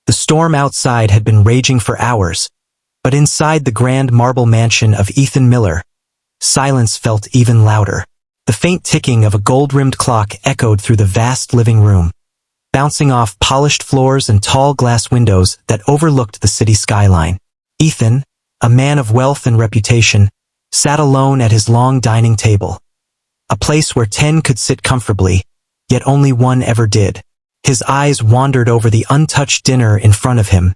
The storm outside had been raging for hours, but inside the grand marble mansion of Ethan Miller, silence felt even louder. The faint ticking of a gold-rimmed clock echoed through the vast living room, bouncing off polished floors and tall glass windows that overlooked the city skyline. Ethan, a man of wealth and reputation, sat alone at his long dining table, a place where 10 could sit comfortably, yet only one ever did. His eyes wandered over the untouched dinner in front of him,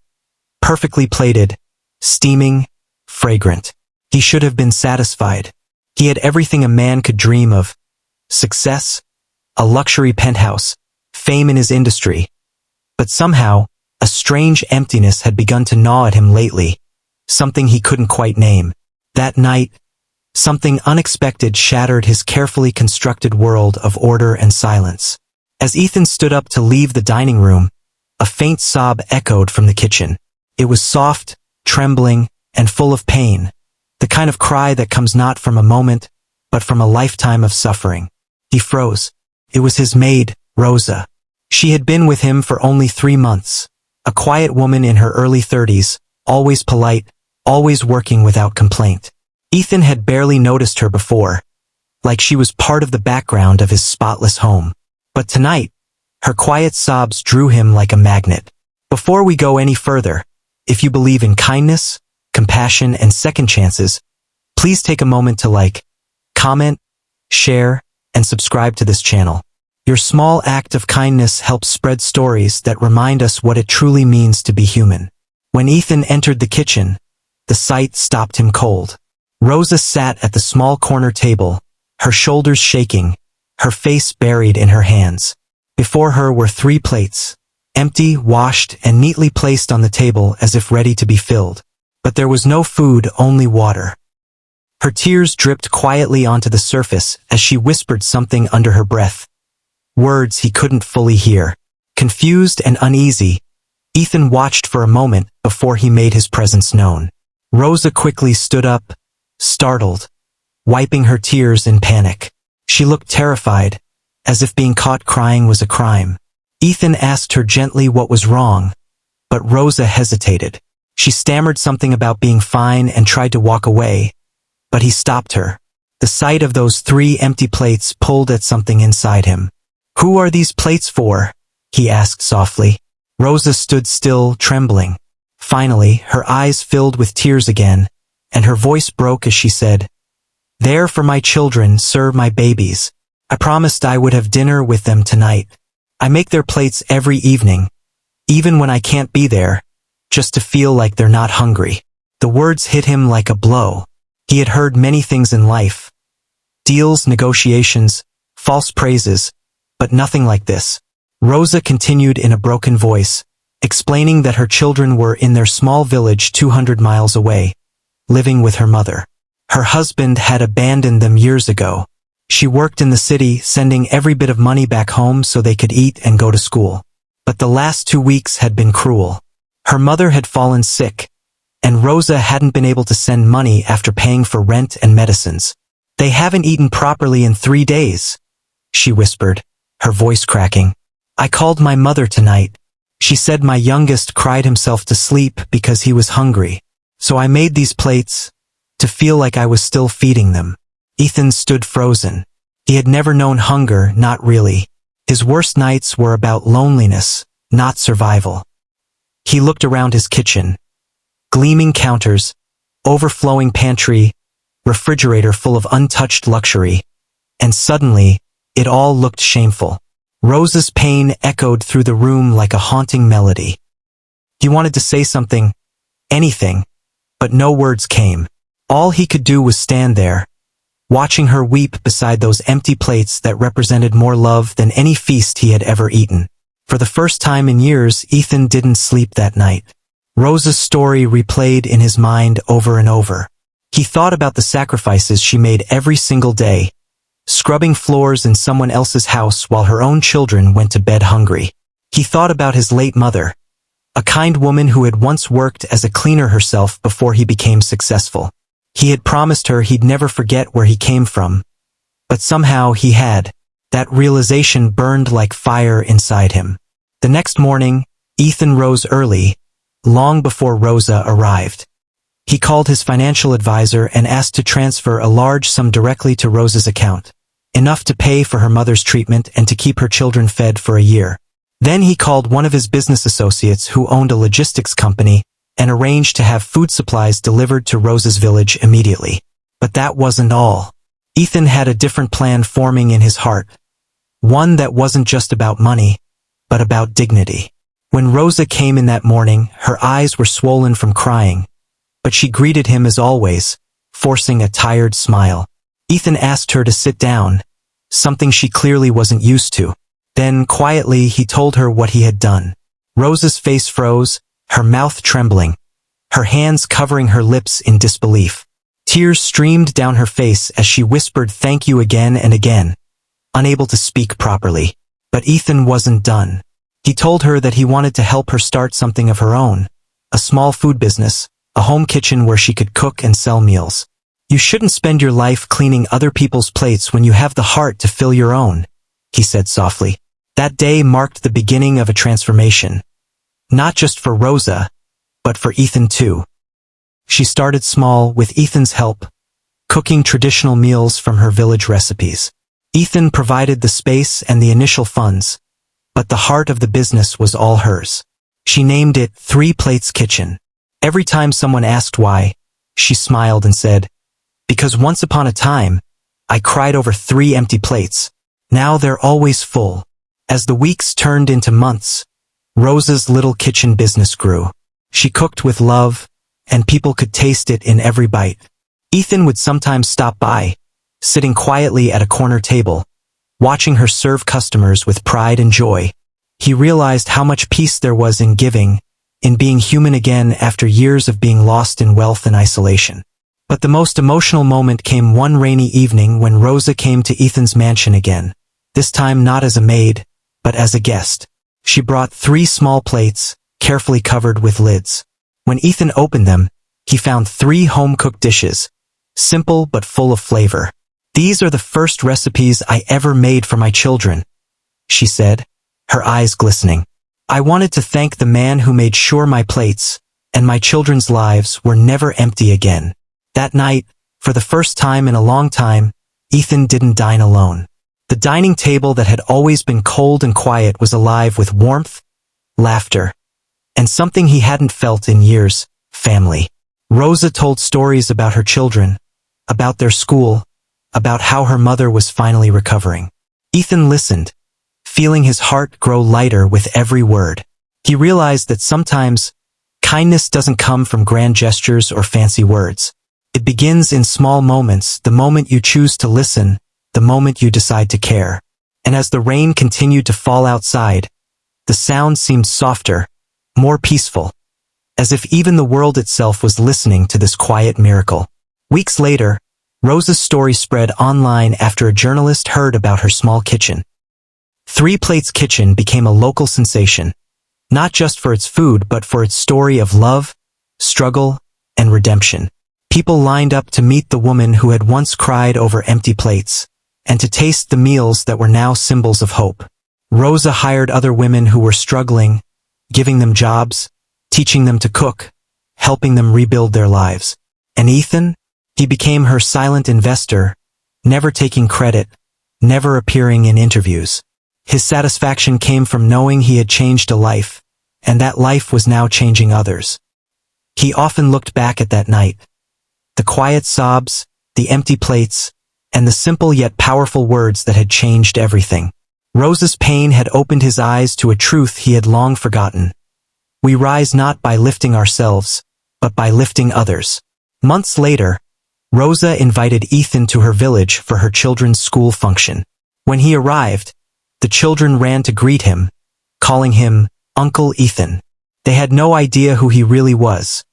perfectly plated, steaming, fragrant. He should have been satisfied. He had everything a man could dream of: success, a luxury penthouse, fame in his industry. But somehow, a strange emptiness had begun to gnaw at him lately, something he couldn't quite name. That night, something unexpected shattered his carefully constructed world of order and silence. As Ethan stood up to leave the dining room, a faint sob echoed from the kitchen. It was soft, trembling, and full of pain, the kind of cry that comes not from a moment, but from a lifetime of suffering. He froze. It was his maid, Rosa. She had been with him for only 3 months, a quiet woman in her early 30s, always polite, always working without complaint. Ethan had barely noticed her before, like she was part of the background of his spotless home. But tonight, her quiet sobs drew him like a magnet. Before we go any further, if you believe in kindness, compassion, and second chances, please take a moment to like, comment, share, and subscribe to this channel. Your small act of kindness helps spread stories that remind us what it truly means to be human. When Ethan entered the kitchen, the sight stopped him cold. Rosa sat at the small corner table, her shoulders shaking, her face buried in her hands. Before her were 3 plates, empty, washed, and neatly placed on the table as if ready to be filled. But there was no food, only water. Her tears dripped quietly onto the surface as she whispered something under her breath, words he couldn't fully hear. Confused and uneasy, Ethan watched for a moment before he made his presence known. Rosa quickly stood up, startled, wiping her tears in panic. She looked terrified, as if being caught crying was a crime. Ethan asked her gently what was wrong, but Rosa hesitated. She stammered something about being fine and tried to walk away, but he stopped her. The sight of those 3 empty plates pulled at something inside him. "Who are these plates for?" he asked softly. Rosa stood still, trembling. Finally, her eyes filled with tears again, and her voice broke as she said, "They're for my children, sir, my babies. I promised I would have dinner with them tonight. I make their plates every evening, even when I can't be there, just to feel like they're not hungry." The words hit him like a blow. He had heard many things in life: deals, negotiations, false praises, but nothing like this. Rosa continued in a broken voice, explaining that her children were in their small village 200 miles away, living with her mother. Her husband had abandoned them years ago. She worked in the city, sending every bit of money back home so they could eat and go to school. But the last 2 weeks had been cruel. Her mother had fallen sick, and Rosa hadn't been able to send money after paying for rent and medicines. "They haven't eaten properly in 3 days, she whispered, her voice cracking. "I called my mother tonight. She said my youngest cried himself to sleep because he was hungry. So I made these plates to feel like I was still feeding them." Ethan stood frozen. He had never known hunger, not really. His worst nights were about loneliness, not survival. He looked around his kitchen. Gleaming counters, overflowing pantry, refrigerator full of untouched luxury. And suddenly, it all looked shameful. Rosa's pain echoed through the room like a haunting melody. He wanted to say something, anything, but no words came. All he could do was stand there, watching her weep beside those empty plates that represented more love than any feast he had ever eaten. For the first time in years, Ethan didn't sleep that night. Rosa's story replayed in his mind over and over. He thought about the sacrifices she made every single day, scrubbing floors in someone else's house while her own children went to bed hungry. He thought about his late mother, a kind woman who had once worked as a cleaner herself before he became successful. He had promised her he'd never forget where he came from, but somehow he had. That realization burned like fire inside him. The next morning, Ethan rose early, long before Rosa arrived. He called his financial advisor and asked to transfer a large sum directly to Rosa's account, enough to pay for her mother's treatment and to keep her children fed for a year. Then he called one of his business associates who owned a logistics company and arranged to have food supplies delivered to Rosa's village immediately. But that wasn't all. Ethan had a different plan forming in his heart, one that wasn't just about money, but about dignity. When Rosa came in that morning, her eyes were swollen from crying, but she greeted him as always, forcing a tired smile. Ethan asked her to sit down, something she clearly wasn't used to. Then, quietly, he told her what he had done. Rosa's face froze, her mouth trembling, her hands covering her lips in disbelief. Tears streamed down her face as she whispered thank you again and again, unable to speak properly. But Ethan wasn't done. He told her that he wanted to help her start something of her own, a small food business, a home kitchen where she could cook and sell meals. You shouldn't spend your life cleaning other people's plates when you have the heart to fill your own, he said softly. That day marked the beginning of a transformation. Not just for Rosa, but for Ethan too. She started small with Ethan's help, cooking traditional meals from her village recipes. Ethan provided the space and the initial funds, but the heart of the business was all hers. She named it 3 Plates Kitchen. Every time someone asked why, she smiled and said, "Because once upon a time, I cried over 3 empty plates. Now they're always full." As the weeks turned into months, Rosa's little kitchen business grew. She cooked with love, and people could taste it in every bite. Ethan would sometimes stop by, sitting quietly at a corner table, watching her serve customers with pride and joy. He realized how much peace there was in giving, in being human again after years of being lost in wealth and isolation. But the most emotional moment came one rainy evening when Rosa came to Ethan's mansion again, this time not as a maid, but as a guest. She brought 3 small plates, carefully covered with lids. When Ethan opened them, he found 3 home-cooked dishes, simple but full of flavor. "These are the first recipes I ever made for my children," she said, her eyes glistening. "I wanted to thank the man who made sure my plates and my children's lives were never empty again." That night, for the first time in a long time, Ethan didn't dine alone. The dining table that had always been cold and quiet was alive with warmth, laughter, and something he hadn't felt in years, family. Rosa told stories about her children, about their school, about how her mother was finally recovering. Ethan listened, feeling his heart grow lighter with every word. He realized that sometimes, kindness doesn't come from grand gestures or fancy words. It begins in small moments, the moment you choose to listen, the moment you decide to care. And as the rain continued to fall outside, the sound seemed softer, more peaceful, as if even the world itself was listening to this quiet miracle. Weeks later, Rosa's story spread online after a journalist heard about her small kitchen. 3 Plates Kitchen became a local sensation, not just for its food but for its story of love, struggle, and redemption. People lined up to meet the woman who had once cried over empty plates, and to taste the meals that were now symbols of hope. Rosa hired other women who were struggling, giving them jobs, teaching them to cook, helping them rebuild their lives. And Ethan? He became her silent investor, never taking credit, never appearing in interviews. His satisfaction came from knowing he had changed a life, and that life was now changing others. He often looked back at that night. The quiet sobs, the empty plates, and the simple yet powerful words that had changed everything. Rosa's pain had opened his eyes to a truth he had long forgotten. We rise not by lifting ourselves, but by lifting others. Months later, Rosa invited Ethan to her village for her children's school function. When he arrived, the children ran to greet him, calling him Uncle Ethan. They had no idea who he really was,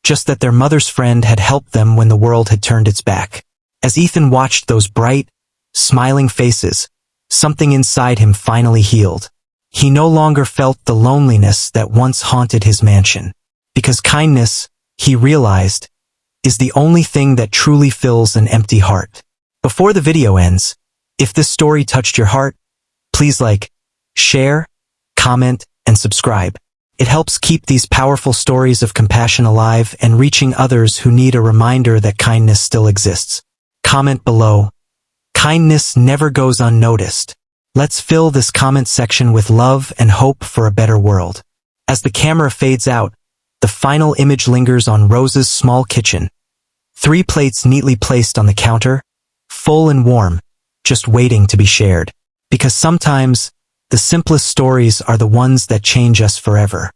just that their mother's friend had helped them when the world had turned its back. As Ethan watched those bright, smiling faces, something inside him finally healed. He no longer felt the loneliness that once haunted his mansion. Because kindness, he realized, is the only thing that truly fills an empty heart. Before the video ends, if this story touched your heart, please like, share, comment, and subscribe. It helps keep these powerful stories of compassion alive and reaching others who need a reminder that kindness still exists. Comment below. Kindness never goes unnoticed. Let's fill this comment section with love and hope for a better world. As the camera fades out, the final image lingers on Rose's small kitchen. 3 plates neatly placed on the counter, full and warm, just waiting to be shared. Because sometimes, the simplest stories are the ones that change us forever.